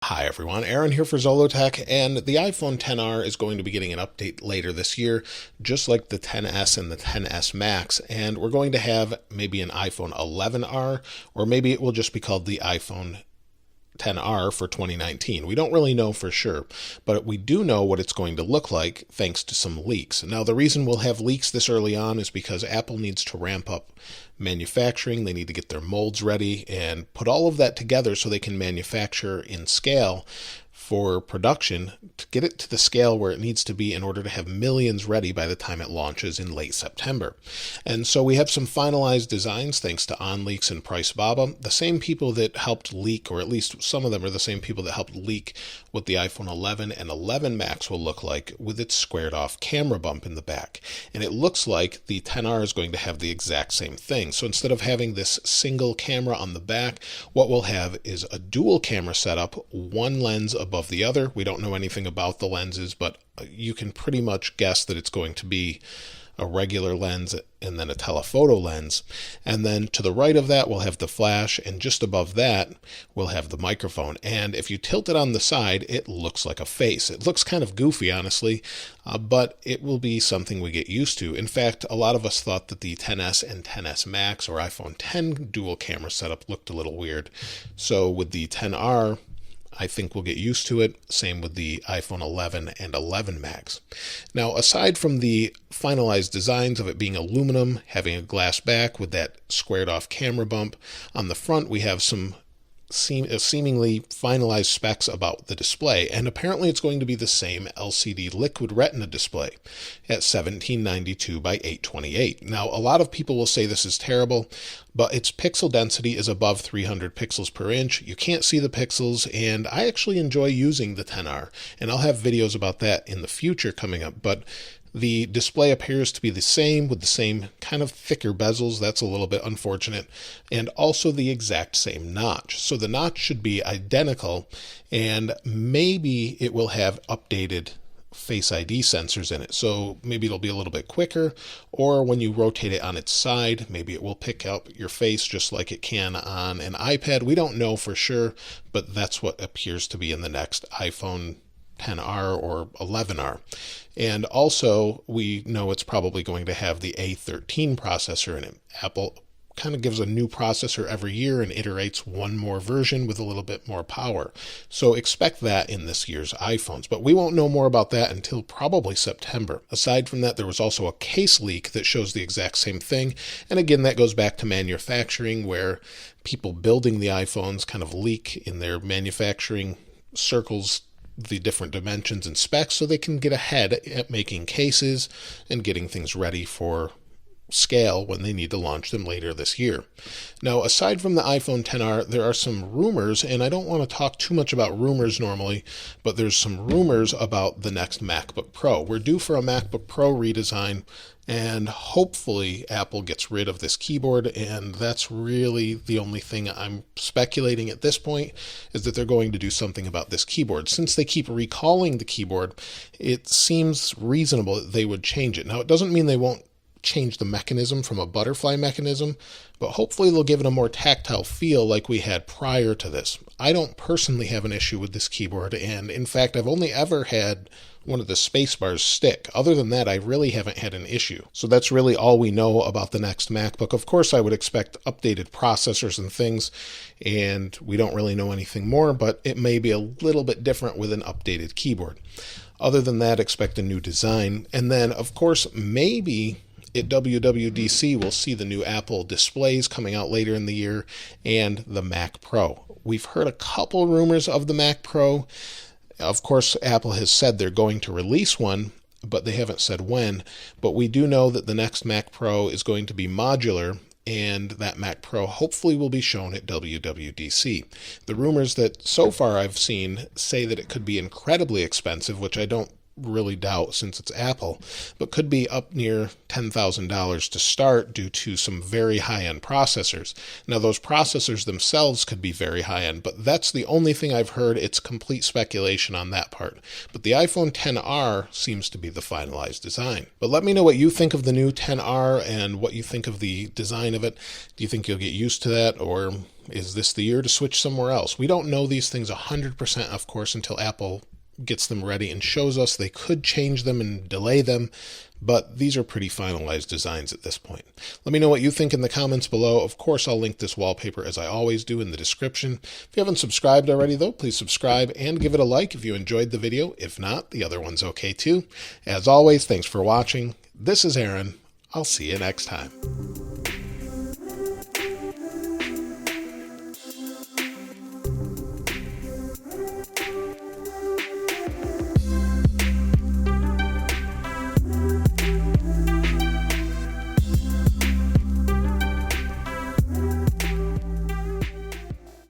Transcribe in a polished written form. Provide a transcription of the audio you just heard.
Hi everyone, Aaron here for zollotech, and the iPhone XR is going to be getting an update later this year, just like the XS and the XS Max, and we're going to have maybe an iPhone 11R, or maybe it will just be called the iPhone XR for 2019. We don't really know for sure, but we do know what it's going to look like thanks to some leaks. Now, the reason we'll have leaks this early on is because Apple needs to ramp up manufacturing. They need to get their molds ready and put all of that together so they can manufacture in scale for production to get it to the scale where it needs to be in order to have millions ready by the time it launches in late September. And so we have some finalized designs thanks to OnLeaks and Price Baba, the same people that helped leak, or at least some of them are the same people that helped leak what the iPhone 11 and 11 Max will look like with its squared off camera bump in the back. And it looks like the XR is going to have the exact same thing. So instead of having this single camera on the back, what we'll have is a dual camera setup, one lens above the other. We don't know anything about the lenses, but you can pretty much guess that it's going to be a regular lens and then a telephoto lens. And then to the right of that, we'll have the flash, and just above that, we'll have the microphone. And if you tilt it on the side, it looks like a face. It looks kind of goofy, honestly, but it will be something we get used to. In fact, a lot of us thought that the XS and XS Max or iPhone X dual camera setup looked a little weird. So with the XR, I think we'll get used to it. Same with the iPhone 11 and 11 Max. Now, aside from the finalized designs of it being aluminum, having a glass back with that squared off camera bump, on the front we have some seemingly finalized specs about the display, and apparently it's going to be the same LCD liquid retina display at 1792 by 828. Now, a lot of people will say this is terrible, but its pixel density is above 300 pixels per inch. You can't see the pixels, and I actually enjoy using the XR, and I'll have videos about that in the future coming up, but the display appears to be the same with the same kind of thicker bezels. That's a little bit unfortunate. And also the exact same notch. So the notch should be identical, and maybe it will have updated Face ID sensors in it. So maybe it'll be a little bit quicker, or when you rotate it on its side, maybe it will pick up your face just like it can on an iPad. We don't know for sure, but that's what appears to be in the next iPhone XR or 11R. And also, we know it's probably going to have the A13 processor in it. Apple kind of gives a new processor every year and iterates one more version with a little bit more power. So expect that in this year's iPhones. But we won't know more about that until probably September. Aside from that, there was also a case leak that shows the exact same thing. And again, that goes back to manufacturing, where people building the iPhones kind of leak in their manufacturing circles the different dimensions and specs so they can get ahead at making cases and getting things ready for scale when they need to launch them later this year. Now, aside from the iPhone XR, there are some rumors, and I don't want to talk too much about rumors normally, but there's some rumors about the next MacBook Pro. We're due for a MacBook Pro redesign, and hopefully Apple gets rid of this keyboard, and that's really the only thing I'm speculating at this point, is that they're going to do something about this keyboard. Since they keep recalling the keyboard, it seems reasonable that they would change it. Now, it doesn't mean they won't change the mechanism from a butterfly mechanism, but hopefully they'll give it a more tactile feel like we had prior to this. I don't personally have an issue with this keyboard, and in fact, I've only ever had one of the spacebars stick. Other than that, I really haven't had an issue. So that's really all we know about the next MacBook. Of course, I would expect updated processors and things, and we don't really know anything more, but it may be a little bit different with an updated keyboard. Other than that, expect a new design. And then, of course, maybe at WWDC, we'll see the new Apple displays coming out later in the year and the Mac Pro. We've heard a couple rumors of the Mac Pro. Of course, Apple has said they're going to release one, but they haven't said when. But we do know that the next Mac Pro is going to be modular, and that Mac Pro hopefully will be shown at WWDC. The rumors that so far I've seen say that it could be incredibly expensive, which I don't really doubt since it's Apple, but could be up near $10,000 to start due to some very high-end processors. Now, those processors themselves could be very high-end, but that's the only thing I've heard. It's complete speculation on that part. But the iPhone XR seems to be the finalized design. But let me know what you think of the new XR and what you think of the design of it. Do you think you'll get used to that, or is this the year to switch somewhere else? We don't know these things 100%, of course, until Apple gets them ready and shows us. They could change them and delay them, but these are pretty finalized designs at this point. Let me know what you think in the comments below. Of course, I'll link this wallpaper as I always do in the description. If you haven't subscribed already, though, please subscribe and give it a like if you enjoyed the video. If not, the other one's okay too. As always, thanks for watching. This is Aaron. I'll see you next time.